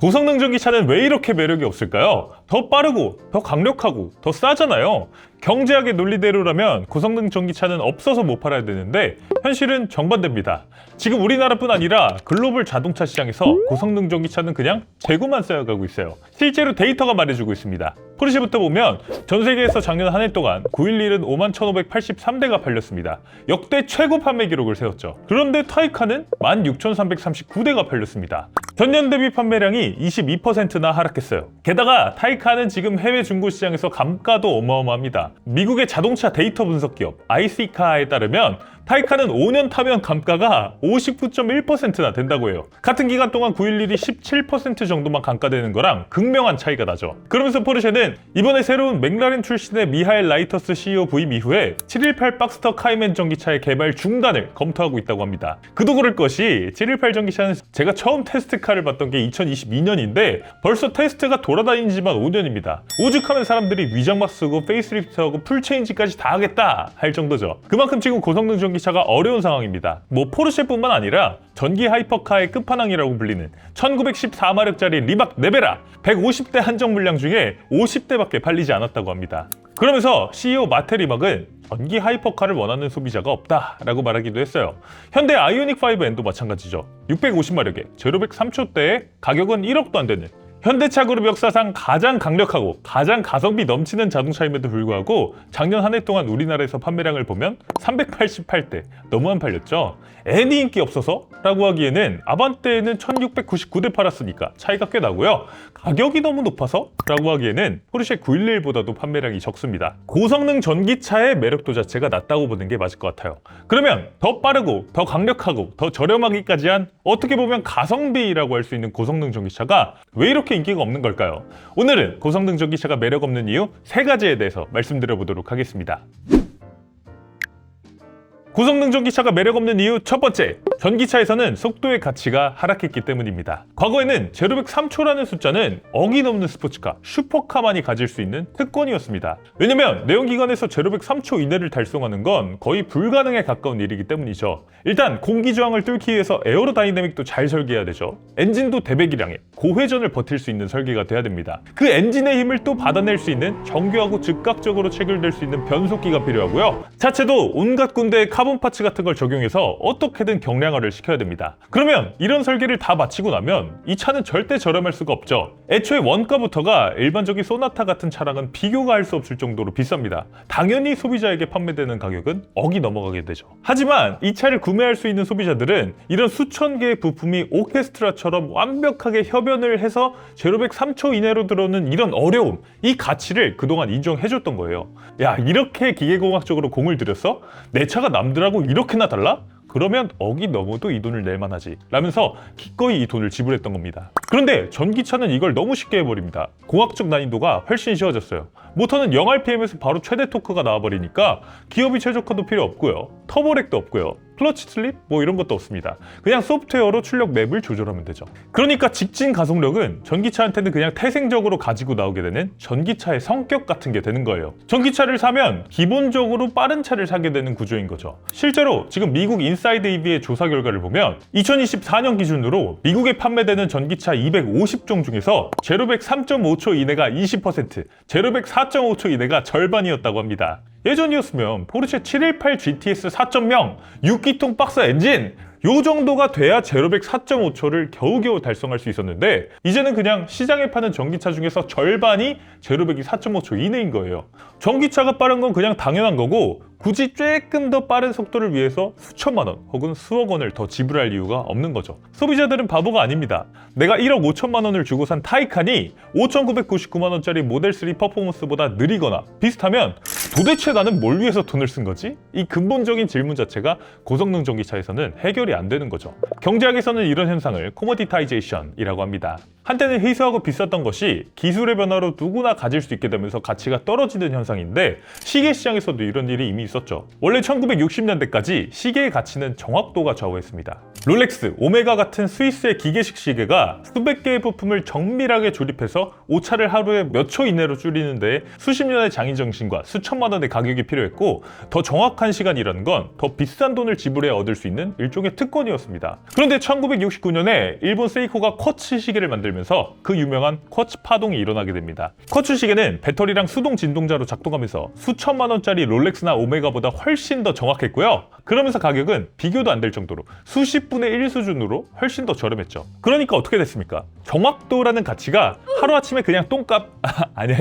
고성능 전기차는 왜 이렇게 매력이 없을까요? 더 빠르고 더 강력하고 더 싸잖아요. 경제학의 논리대로라면 고성능 전기차는 없어서 못 팔아야 되는데 현실은 정반대입니다. 지금 우리나라뿐 아니라 글로벌 자동차 시장에서 고성능 전기차는 그냥 재고만 쌓여가고 있어요. 실제로 데이터가 말해주고 있습니다. 포르쉐부터 보면 전 세계에서 작년 한 해 동안 911은 51,583대가 팔렸습니다. 역대 최고 판매 기록을 세웠죠. 그런데 타이칸은 16,339대가 팔렸습니다. 전년 대비 판매량이 22%나 하락했어요. 게다가 타이칸은 지금 해외 중고 시장에서 감가도 어마어마합니다. 미국의 자동차 데이터 분석 기업 IC카에 따르면 타이칸은 5년 타면 감가가 59.1%나 된다고 해요. 같은 기간 동안 911이 17% 정도만 감가되는 거랑 극명한 차이가 나죠. 그러면서 포르쉐는 이번에 새로운 맥라렌 출신의 미하엘 라이터스 CEO 부임 이후에 718 박스터 카이맨 전기차의 개발 중단을 검토하고 있다고 합니다. 그도 그럴 것이 718 전기차는 제가 처음 테스트카를 봤던 게 2022년인데 벌써 테스트가 돌아다닌 지만 5년입니다. 오죽하면 사람들이 위장막 쓰고 페이스리프트하고 풀체인지까지 다 하겠다 할 정도죠. 그만큼 지금 고성능 전기차가 어려운 상황입니다. 뭐 포르쉐뿐만 아니라 전기 하이퍼카의 끝판왕이라고 불리는 1914마력짜리 리막 네베라 150대 한정 물량 중에 50대밖에 팔리지 않았다고 합니다. 그러면서 CEO 마테 리막은 전기 하이퍼카를 원하는 소비자가 없다라고 말하기도 했어요. 현대 아이오닉 5N도 마찬가지죠. 650마력에 제로백 3초대에 가격은 1억도 안 되는 현대차 그룹 역사상 가장 강력하고 가장 가성비 넘치는 자동차임에도 불구하고 작년 한 해 동안 우리나라에서 판매량을 보면 388대, 너무 안 팔렸죠? N이 인기 없어서? 라고 하기에는 아반떼에는 1699대 팔았으니까 차이가 꽤 나고요. 가격이 너무 높아서? 라고 하기에는 포르쉐 911보다도 판매량이 적습니다. 고성능 전기차의 매력도 자체가 낮다고 보는 게 맞을 것 같아요. 그러면 더 빠르고 더 강력하고 더 저렴하기까지 한 어떻게 보면 가성비라고 할 수 있는 고성능 전기차가 왜 이렇게 인기가 없는 걸까요? 오늘은 고성능 전기차가 매력 없는 이유 3가지에 대해서 말씀드려보도록 하겠습니다. 고성능 전기차가 매력 없는 이유 첫 번째, 전기차에서는 속도의 가치가 하락했기 때문입니다. 과거에는 제로백 3초라는 숫자는 억이 넘는 스포츠카, 슈퍼카만이 가질 수 있는 특권이었습니다. 왜냐면 내연기관에서 제로백 3초 이내를 달성하는 건 거의 불가능에 가까운 일이기 때문이죠. 일단 공기 저항을 뚫기 위해서 에어로다이내믹도 잘 설계해야 되죠. 엔진도 대배기량에 고회전을 버틸 수 있는 설계가 돼야 됩니다. 그 엔진의 힘을 또 받아낼 수 있는 정교하고 즉각적으로 체결될 수 있는 변속기가 필요하고요. 자체도 온갖 군데의 카본 파츠 같은 걸 적용해서 어떻게든 경량화를 시켜야 됩니다. 그러면 이런 설계를 다 마치고 나면 이 차는 절대 저렴할 수가 없죠. 애초에 원가부터가 일반적인 소나타 같은 차랑은 비교가 할 수 없을 정도로 비쌉니다. 당연히 소비자에게 판매되는 가격은 억이 넘어가게 되죠. 하지만 이 차를 구매할 수 있는 소비자들은 이런 수천 개의 부품이 오케스트라처럼 완벽하게 협연을 해서 제로백 3초 이내로 들어오는 이런 어려움, 이 가치를 그동안 인정해줬던 거예요. 야, 이렇게 기계공학적으로 공을 들였어? 내 차가 남들하고 이렇게나 달라? 그러면 억이 넘어도 이 돈을 낼 만하지 라면서 기꺼이 이 돈을 지불했던 겁니다. 그런데 전기차는 이걸 너무 쉽게 해버립니다. 공학적 난이도가 훨씬 쉬워졌어요. 모터는 0rpm에서 바로 최대 토크가 나와버리니까 기어비 최적화도 필요 없고요. 터보렉도 없고요. 클러치 슬립? 뭐 이런 것도 없습니다. 그냥 소프트웨어로 출력 맵을 조절하면 되죠. 그러니까 직진 가속력은 전기차한테는 그냥 태생적으로 가지고 나오게 되는 전기차의 성격 같은 게 되는 거예요. 전기차를 사면 기본적으로 빠른 차를 사게 되는 구조인 거죠. 실제로 지금 미국 인사이드 EV의 조사 결과를 보면 2024년 기준으로 미국에 판매되는 전기차 250종 중에서 제로백 3.5초 이내가 20%, 제로백 4.5초 이내가 절반이었다고 합니다. 예전이었으면 포르쉐 718 GTS 4.0 6기통 박스 엔진 요 정도가 돼야 제로백 4.5초를 겨우겨우 달성할 수 있었는데 이제는 그냥 시장에 파는 전기차 중에서 절반이 제로백이 4.5초 이내인 거예요. 전기차가 빠른 건 그냥 당연한 거고 굳이 조금 더 빠른 속도를 위해서 수천만 원 혹은 수억 원을 더 지불할 이유가 없는 거죠. 소비자들은 바보가 아닙니다. 내가 1억 5천만 원을 주고 산 타이칸이 5,999만 원짜리 모델 3 퍼포먼스보다 느리거나 비슷하면 도대체 나는 뭘 위해서 돈을 쓴 거지? 이 근본적인 질문 자체가 고성능 전기차에서는 해결이 안 되는 거죠. 경제학에서는 이런 현상을 코모디타이제이션이라고 합니다. 한때는 희소하고 비쌌던 것이 기술의 변화로 누구나 가질 수 있게 되면서 가치가 떨어지는 현상인데 시계 시장에서도 이런 일이 이미 있었죠. 원래 1960년대까지 시계의 가치는 정확도가 좌우했습니다. 롤렉스, 오메가 같은 스위스의 기계식 시계가 수백 개의 부품을 정밀하게 조립해서 오차를 하루에 몇 초 이내로 줄이는 데 수십 년의 장인 정신과 수천만 원의 가격이 필요했고, 더 정확한 시간이라는 건 더 비싼 돈을 지불해야 얻을 수 있는 일종의 특권이었습니다. 그런데 1969년에 일본 세이코가 쿼츠 시계를 만들면서 그 유명한 쿼츠 파동이 일어나게 됩니다. 쿼츠 시계는 배터리랑 수동 진동자로 작동하면서 수천만 원짜리 롤렉스나 오메가보다 훨씬 더 정확했고요. 그러면서 가격은 비교도 안 될 정도로 수십 분의 1 수준으로 훨씬 더 저렴했죠. 그러니까 어떻게 됐습니까? 정확도라는 가치가 하루아침에 그냥 똥값 아니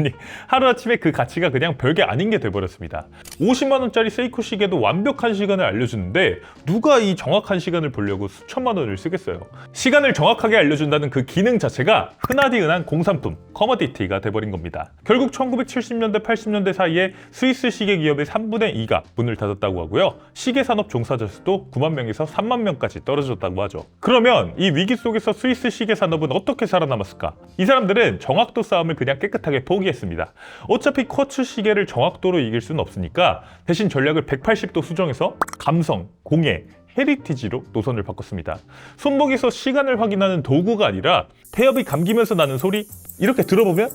하루아침에 그 가치가 그냥 별게 아닌 게 돼버렸습니다. 50만 원짜리 세이코 시계도 완벽한 시간을 알려주는데 누가 이 정확한 시간을 보려고 수천만 원을 쓰겠어요. 시간을 정확하게 알려준다는 그 기능 자체가 흔하디 흔한 공산품, 커머디티가 돼버린 겁니다. 결국 1970년대 80년대 사이에 스위스 시계 기업의 3분의 2가 문을 닫았다고 하고요. 시계 산업 종사자 수도 9만 명에서 3만 명까지 떨어졌다고 하죠. 그러면 이 위기 속에서 스위스 시계 산업은 어떻게 살아남았을까? 이 사람들은 정확도 싸움을 그냥 깨끗하게 포기했습니다. 어차피 쿼츠 시계를 정확도로 이길 수는 없으니까 대신 전략을 180도 수정해서 감성, 공예, 헤리티지로 노선을 바꿨습니다. 손목에서 시간을 확인하는 도구가 아니라 태엽이 감기면서 나는 소리, 이렇게 들어보면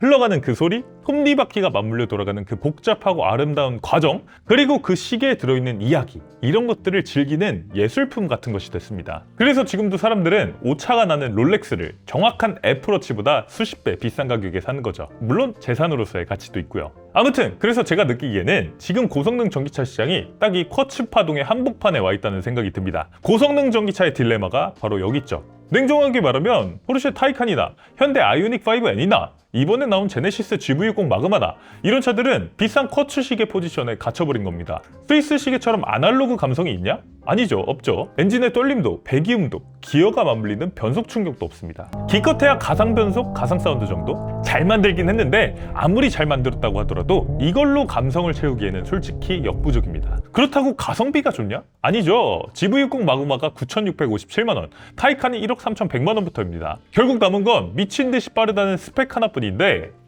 흘러가는 그 소리, 톱니바퀴가 맞물려 돌아가는 그 복잡하고 아름다운 과정, 그리고 그 시계에 들어있는 이야기, 이런 것들을 즐기는 예술품 같은 것이 됐습니다. 그래서 지금도 사람들은 오차가 나는 롤렉스를 정확한 애플워치보다 수십 배 비싼 가격에 사는 거죠. 물론 재산으로서의 가치도 있고요. 아무튼 그래서 제가 느끼기에는 지금 고성능 전기차 시장이 딱 이 쿼츠 파동의 한복판에 와 있다는 생각이 듭니다. 고성능 전기차의 딜레마가 바로 여기 있죠. 냉정하게 말하면 포르쉐 타이칸이나 현대 아이오닉 5N이나 이번에 나온 제네시스 GV60 마그마나 이런 차들은 비싼 쿼츠 시계 포지션에 갇혀버린 겁니다. 스위스 시계처럼 아날로그 감성이 있냐? 아니죠, 없죠. 엔진의 떨림도, 배기음도, 기어가 맞물리는 변속 충격도 없습니다. 기껏해야 가상 변속, 가상 사운드 정도? 잘 만들긴 했는데 아무리 잘 만들었다고 하더라도 이걸로 감성을 채우기에는 솔직히 역부족입니다. 그렇다고 가성비가 좋냐? 아니죠. GV60 마그마가 9,657만 원, 타이칸이 1억 3,100만 원부터입니다. 결국 남은 건 미친 듯이 빠르다는 스펙 하나뿐인데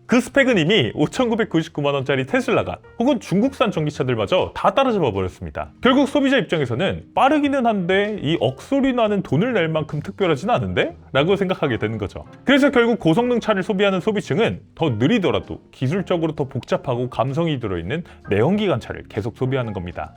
그 스펙은 이미 5,999만 원짜리 테슬라가 혹은 중국산 전기차들마저 다 따라잡아 버렸습니다. 결국 소비자 입장에서는 빠르기는 한데 이 억소리 나는 돈을 낼 만큼 특별하진 않은데? 라고 생각하게 되는 거죠. 그래서 결국 고성능 차를 소비하는 소비층은 더 느리더라도 기술적으로 더 복잡하고 감성이 들어있는 내연기관 차를 계속 소비하는 겁니다.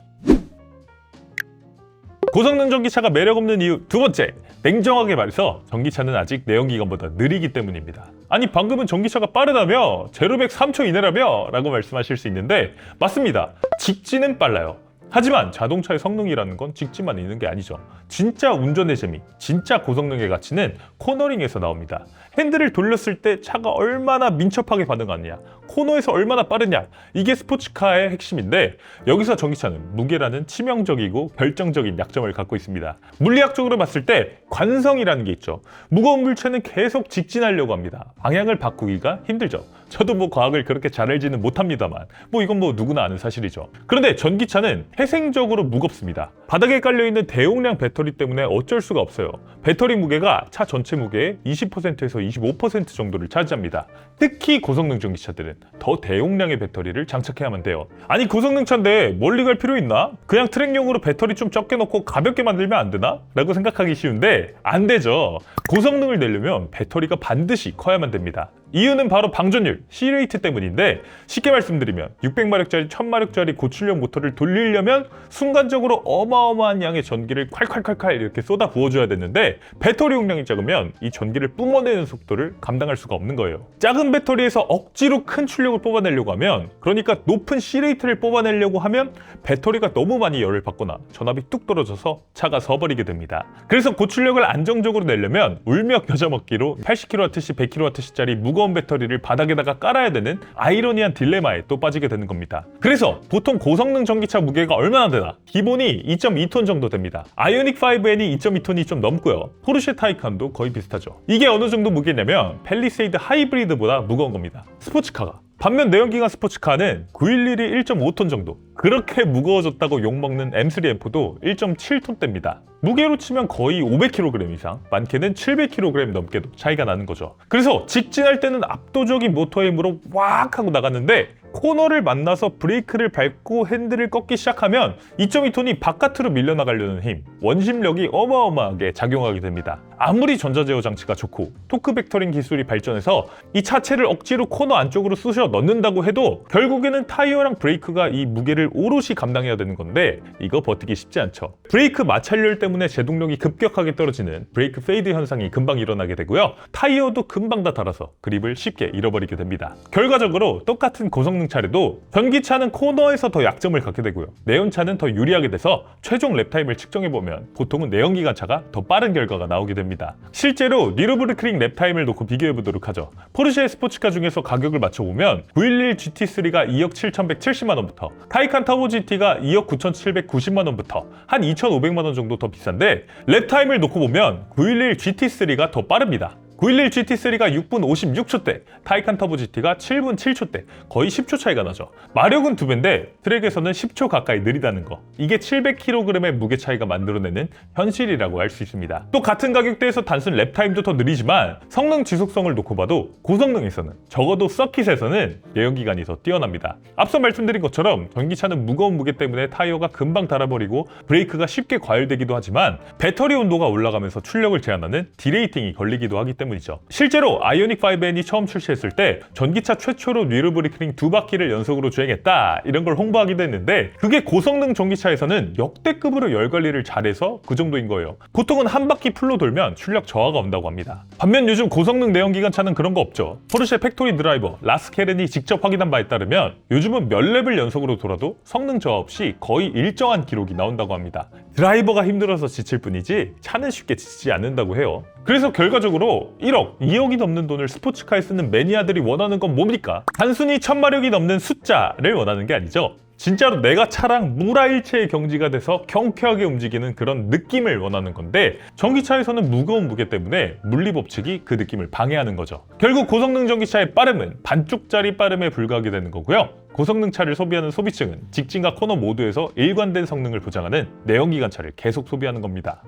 고성능 전기차가 매력없는 이유 두 번째, 냉정하게 말해서 전기차는 아직 내연기관보다 느리기 때문입니다. 아니 방금은 전기차가 빠르다며? 제로백 3초 이내라며? 라고 말씀하실 수 있는데 맞습니다. 직진은 빨라요. 하지만 자동차의 성능이라는 건 직진만 있는 게 아니죠. 진짜 운전의 재미, 진짜 고성능의 가치는 코너링에서 나옵니다. 핸들을 돌렸을 때 차가 얼마나 민첩하게 반응하느냐, 코너에서 얼마나 빠르냐, 이게 스포츠카의 핵심인데 여기서 전기차는 무게라는 치명적이고 결정적인 약점을 갖고 있습니다. 물리학적으로 봤을 때 관성이라는 게 있죠. 무거운 물체는 계속 직진하려고 합니다. 방향을 바꾸기가 힘들죠. 저도 뭐 과학을 그렇게 잘 알지는 못합니다만 이건 누구나 아는 사실이죠. 그런데 전기차는 태생적으로 무겁습니다. 바닥에 깔려있는 대용량 배터리 때문에 어쩔 수가 없어요. 배터리 무게가 차 전체 무게의 20%에서 25% 정도를 차지합니다. 특히 고성능 전기차들은 더 대용량의 배터리를 장착해야만 돼요. 아니 고성능 차인데 멀리 갈 필요 있나? 그냥 트랙용으로 배터리 좀 적게 넣고 가볍게 만들면 안 되나? 라고 생각하기 쉬운데 안 되죠. 고성능을 내려면 배터리가 반드시 커야만 됩니다. 이유는 바로 방전율, C레이트 때문인데 쉽게 말씀드리면 600마력짜리 1000마력짜리 고출력 모터를 돌리려면 순간적으로 어마어마한 양의 전기를 콸콸콸콸 이렇게 쏟아 부어줘야 되는데 배터리 용량이 작으면 이 전기를 뿜어내는 속도를 감당할 수가 없는 거예요. 작은 배터리에서 억지로 큰 출력을 뽑아내려고 하면, 그러니까 높은 C레이트를 뽑아내려고 하면 배터리가 너무 많이 열을 받거나 전압이 뚝 떨어져서 차가 서버리게 됩니다. 그래서 고출력을 안정적으로 내려면 울며 겨자 먹기로 80kWh, 100kWh짜리 무거운 배터리를 바닥에다가 깔아야 되는 아이러니한 딜레마에 또 빠지게 되는 겁니다. 그래서 보통 고성능 전기차 무게가 얼마나 되나? 기본이 2.2톤 정도 됩니다. 아이오닉 5N이 2.2톤이 좀 넘고요. 포르쉐 타이칸도 거의 비슷하죠. 이게 어느 정도 무게냐면 팰리세이드 하이브리드보다 무거운 겁니다. 스포츠카가. 반면 내연기관 스포츠카는 911이 1.5톤 정도. 그렇게 무거워졌다고 욕먹는 M3 M4도 1.7톤대입니다. 무게로 치면 거의 500kg 이상, 많게는 700kg 넘게도 차이가 나는 거죠. 그래서 직진할 때는 압도적인 모터의 힘으로 왁 하고 나갔는데 코너를 만나서 브레이크를 밟고 핸들을 꺾기 시작하면 2.2톤이 바깥으로 밀려나가려는 힘, 원심력이 어마어마하게 작용하게 됩니다. 아무리 전자제어 장치가 좋고 토크 벡터링 기술이 발전해서 이 차체를 억지로 코너 안쪽으로 쑤셔 넣는다고 해도 결국에는 타이어랑 브레이크가 이 무게를 오롯이 감당해야 되는 건데 이거 버티기 쉽지 않죠. 브레이크 마찰열 때문에 제동력이 급격하게 떨어지는 브레이크 페이드 현상이 금방 일어나게 되고요. 타이어도 금방 다 닳아서 그립을 쉽게 잃어버리게 됩니다. 결과적으로 똑같은 고성능 차례도 전기차는 코너에서 더 약점을 갖게 되고요. 내연차는 더 유리하게 돼서 최종 랩타임을 측정해보면 보통은 내연기관차가 더 빠른 결과가 나오게 됩니다. 실제로 니르부르크링 랩타임을 놓고 비교해보도록 하죠. 포르쉐 스포츠카 중에서 가격을 맞춰보면 911 GT3가 2억 7,170만원부터 타이칸 터보 GT가 2억 9,790만원부터 한 2,500만원 정도 더 비싼데 랩타임을 놓고 보면 911 GT3가 더 빠릅니다. 911 GT3가 6분 56초대, 타이칸 터보 GT가 7분 7초대, 거의 10초 차이가 나죠. 마력은 2배인데 트랙에서는 10초 가까이 느리다는 거. 이게 700kg의 무게 차이가 만들어내는 현실이라고 할 수 있습니다. 또 같은 가격대에서 단순 랩타임도 더 느리지만 성능 지속성을 놓고 봐도 고성능에서는 적어도 서킷에서는 내연기관이 더 뛰어납니다. 앞서 말씀드린 것처럼 전기차는 무거운 무게 때문에 타이어가 금방 닳아버리고 브레이크가 쉽게 과열되기도 하지만 배터리 온도가 올라가면서 출력을 제한하는 디레이팅이 걸리기도 하기 때문에 실제로 아이오닉 5N이 처음 출시했을 때 전기차 최초로 니르부르크링 2바퀴를 연속으로 주행했다 이런 걸 홍보하기도 했는데 그게 고성능 전기차에서는 역대급으로 열 관리를 잘해서 그 정도인 거예요. 보통은 한 바퀴 풀로 돌면 출력 저하가 온다고 합니다. 반면 요즘 고성능 내연기관차는 그런 거 없죠. 포르쉐 팩토리 드라이버 라스 케렌이 직접 확인한 바에 따르면 요즘은 몇 랩을 연속으로 돌아도 성능 저하 없이 거의 일정한 기록이 나온다고 합니다. 드라이버가 힘들어서 지칠 뿐이지 차는 쉽게 지치지 않는다고 해요. 그래서 결과적으로 1억, 2억이 넘는 돈을 스포츠카에 쓰는 매니아들이 원하는 건 뭡니까? 단순히 1000마력이 넘는 숫자를 원하는 게 아니죠. 진짜로 내가 차랑 무라일체의 경지가 돼서 경쾌하게 움직이는 그런 느낌을 원하는 건데 전기차에서는 무거운 무게 때문에 물리법칙이 그 느낌을 방해하는 거죠. 결국 고성능 전기차의 빠름은 반쪽짜리 빠름에 불과하게 되는 거고요. 고성능 차를 소비하는 소비층은 직진과 코너 모두에서 일관된 성능을 보장하는 내연기관차를 계속 소비하는 겁니다.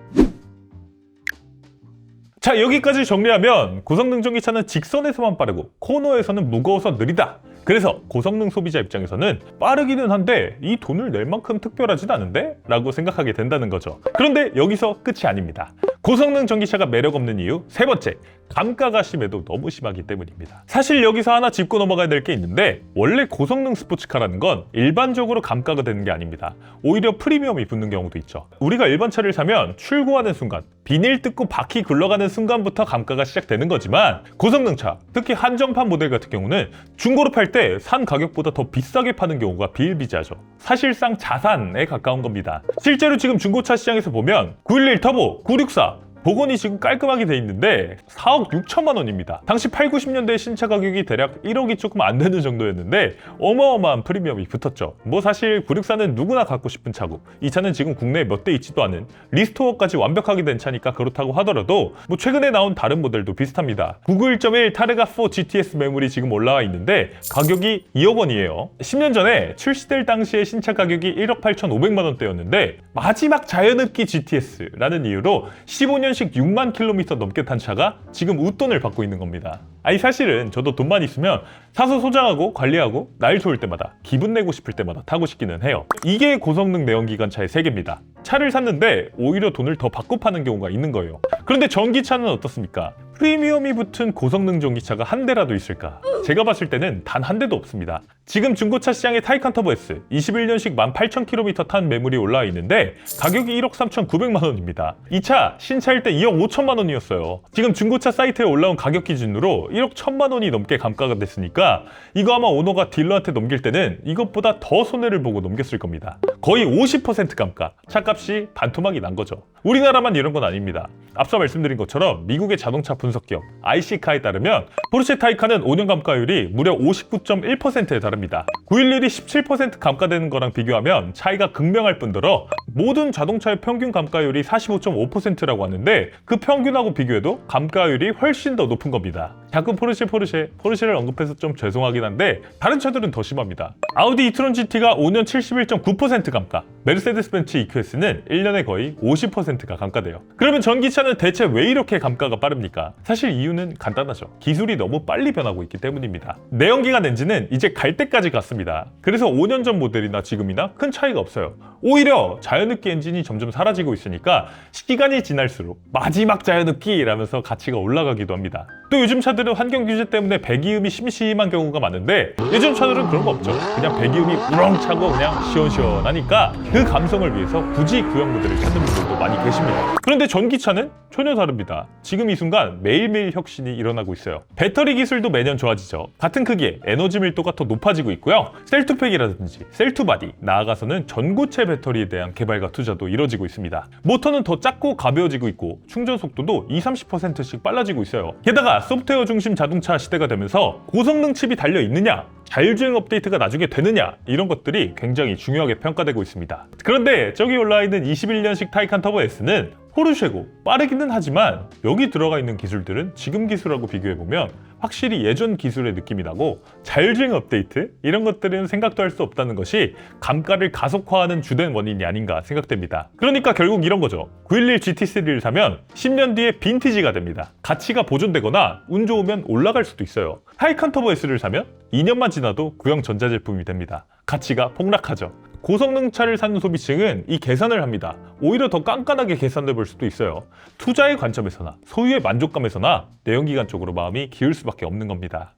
자, 여기까지 정리하면 고성능 전기차는 직선에서만 빠르고 코너에서는 무거워서 느리다. 그래서 고성능 소비자 입장에서는 빠르기는 한데 이 돈을 낼 만큼 특별하진 않은데? 라고 생각하게 된다는 거죠. 그런데 여기서 끝이 아닙니다. 고성능 전기차가 매력 없는 이유 세 번째, 감가가 심해도 너무 심하기 때문입니다. 사실 여기서 하나 짚고 넘어가야 될 게 있는데 원래 고성능 스포츠카라는 건 일반적으로 감가가 되는 게 아닙니다. 오히려 프리미엄이 붙는 경우도 있죠. 우리가 일반 차를 사면 출고하는 순간 비닐 뜯고 바퀴 굴러가는 순간부터 감가가 시작되는 거지만 고성능 차, 특히 한정판 모델 같은 경우는 중고로 팔 때 산 가격보다 더 비싸게 파는 경우가 비일비재하죠. 사실상 자산에 가까운 겁니다. 실제로 지금 중고차 시장에서 보면 911 터보, 964 복원이 지금 깔끔하게 돼 있는데 4억 6천만 원입니다. 당시 8, 90년대 신차 가격이 대략 1억이 조금 안 되는 정도였는데 어마어마한 프리미엄이 붙었죠. 뭐 사실 964는 누구나 갖고 싶은 차고 이 차는 지금 국내에 몇 대 있지도 않은 리스토어까지 완벽하게 된 차니까 그렇다고 하더라도 뭐 최근에 나온 다른 모델도 비슷합니다. 991 타르가 4 GTS 매물이 지금 올라와 있는데 가격이 2억 원이에요. 10년 전에 출시될 당시의 신차 가격이 1억 8,500만 원대였는데 마지막 자연흡기 GTS라는 이유로 15년 씩 6만 킬로미터 넘게 탄 차가 지금 웃돈을 받고 있는 겁니다. 아니 사실은 저도 돈만 있으면 사서 소장하고 관리하고 날 좋을 때마다 기분 내고 싶을 때마다 타고 싶기는 해요. 이게 고성능 내연기관차의 세계입니다. 차를 샀는데 오히려 돈을 더 받고 파는 경우가 있는 거예요. 그런데 전기차는 어떻습니까? 프리미엄이 붙은 고성능 전기차가 한 대라도 있을까? 제가 봤을 때는 단 한 대도 없습니다. 지금 중고차 시장에 타이칸 터보 S 21년식 18,000km 탄 매물이 올라와 있는데 가격이 1억 3,900만 원입니다. 이 차 신차일 때 2억 5천만 원이었어요. 지금 중고차 사이트에 올라온 가격 기준으로 1억 1천만 원이 넘게 감가가 됐으니까 이거 아마 오너가 딜러한테 넘길 때는 이것보다 더 손해를 보고 넘겼을 겁니다. 거의 50% 감가, 차값이 반토막이 난 거죠. 우리나라만 이런 건 아닙니다. 앞서 말씀드린 것처럼 미국의 자동차 분석기업 IC카에 따르면 포르쉐 타이칸은 5년 감가율이 무려 59.1%에 달합니다. 911이 17% 감가되는 거랑 비교하면 차이가 극명할 뿐더러 모든 자동차의 평균 감가율이 45.5%라고 하는데 그 평균하고 비교해도 감가율이 훨씬 더 높은 겁니다. 자꾸 포르쉐를 언급해서 좀 죄송하긴 한데 다른 차들은 더 심합니다. 아우디 이트론 GT가 5년 71.9% 감가, 메르세데스 벤츠 EQS는 1년에 거의 50%가 감가돼요. 그러면 전기차는 대체 왜 이렇게 감가가 빠릅니까? 사실 이유는 간단하죠. 기술이 너무 빨리 변하고 있기 때문입니다. 내연기관 엔진은 이제 갈 때까지 갔습니다. 그래서 5년 전 모델이나 지금이나 큰 차이가 없어요. 오히려 자연흡기 엔진이 점점 사라지고 있으니까 시간이 지날수록 마지막 자연흡기라면서 가치가 올라가기도 합니다. 또 요즘 차들은 환경 규제 때문에 배기음이 심심한 경우가 많은데 예전 차들은 그런 거 없죠. 그냥 배기음이 우렁 차고 그냥 시원시원하니까 그 감성을 위해서 굳이 구형 모델을 찾는 분들도 많이 계십니다. 그런데 전기차는 전혀 다릅니다. 지금 이 순간 매일매일 혁신이 일어나고 있어요. 배터리 기술도 매년 좋아지죠. 같은 크기에 에너지 밀도가 더 높아지고 있고요. 셀투팩이라든지 셀투바디, 나아가서는 전고체 배터리에 대한 개발과 투자도 이뤄지고 있습니다. 모터는 더 작고 가벼워지고 있고 충전 속도도 20-30%씩 빨라지고 있어요. 게다가 소프트웨어 중심 자동차 시대가 되면서 고성능 칩이 달려 있느냐, 자율주행 업데이트가 나중에 되느냐, 이런 것들이 굉장히 중요하게 평가되고 있습니다. 그런데 저기 올라와 있는 21년식 타이칸 터보 S는 포르쉐고 빠르기는 하지만 여기 들어가 있는 기술들은 지금 기술하고 비교해보면 확실히 예전 기술의 느낌이 나고 자율주행 업데이트? 이런 것들은 생각도 할 수 없다는 것이 감가를 가속화하는 주된 원인이 아닌가 생각됩니다. 그러니까 결국 이런 거죠. 911 GT3를 사면 10년 뒤에 빈티지가 됩니다. 가치가 보존되거나 운 좋으면 올라갈 수도 있어요. 타이칸 터보 S를 사면 2년만 지나도 구형 전자제품이 됩니다. 가치가 폭락하죠. 고성능 차를 사는 소비층은 이 계산을 합니다. 오히려 더 깐깐하게 계산해 볼 수도 있어요. 투자의 관점에서나 소유의 만족감에서나 내연기관 쪽으로 마음이 기울 수밖에 없는 겁니다.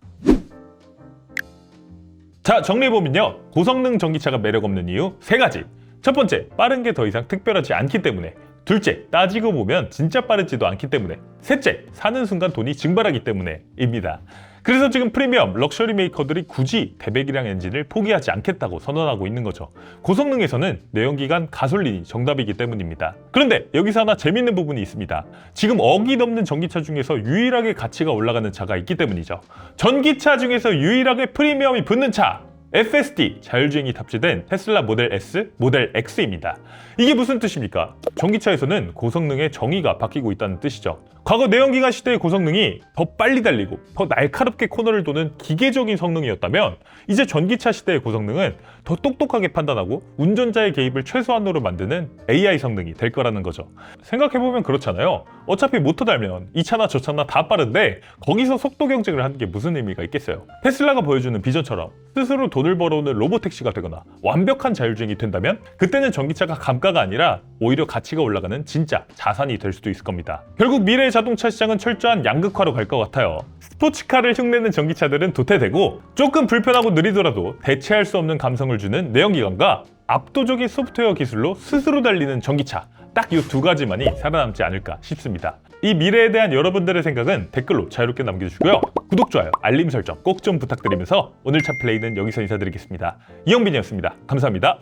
자, 정리해보면요. 고성능 전기차가 매력 없는 이유 3가지. 첫 번째, 빠른 게 더 이상 특별하지 않기 때문에. 둘째, 따지고 보면 진짜 빠르지도 않기 때문에. 셋째, 사는 순간 돈이 증발하기 때문에입니다. 그래서 지금 프리미엄, 럭셔리 메이커들이 굳이 대배기량 엔진을 포기하지 않겠다고 선언하고 있는 거죠. 고성능에서는 내연기관 가솔린이 정답이기 때문입니다. 그런데 여기서 하나 재밌는 부분이 있습니다. 지금 억이 넘는 전기차 중에서 유일하게 가치가 올라가는 차가 있기 때문이죠. 전기차 중에서 유일하게 프리미엄이 붙는 차! FSD, 자율주행이 탑재된 테슬라 모델 S, 모델 X입니다. 이게 무슨 뜻입니까? 전기차에서는 고성능의 정의가 바뀌고 있다는 뜻이죠. 과거 내연기관 시대의 고성능이 더 빨리 달리고 더 날카롭게 코너를 도는 기계적인 성능이었다면 이제 전기차 시대의 고성능은 더 똑똑하게 판단하고 운전자의 개입을 최소한으로 만드는 AI 성능이 될 거라는 거죠. 생각해보면 그렇잖아요. 어차피 모터 달면 이 차나 저 차나 다 빠른데 거기서 속도 경쟁을 하는 게 무슨 의미가 있겠어요. 테슬라가 보여주는 비전처럼 스스로 돈을 벌어오는 로보택시가 되거나 완벽한 자율주행이 된다면 그때는 전기차가 감가가 아니라 오히려 가치가 올라가는 진짜 자산이 될 수도 있을 겁니다. 결국 미래의 자동차 시장은 철저한 양극화로 갈 것 같아요. 스포츠카를 흉내는 전기차들은 도태되고 조금 불편하고 느리더라도 대체할 수 없는 감성을 주는 내연기관과 압도적인 소프트웨어 기술로 스스로 달리는 전기차, 딱 이 2가지만이 살아남지 않을까 싶습니다. 이 미래에 대한 여러분들의 생각은 댓글로 자유롭게 남겨주시고요. 구독, 좋아요, 알림 설정 꼭 좀 부탁드리면서 오늘 차 플레이는 여기서 인사드리겠습니다. 이영빈이었습니다. 감사합니다.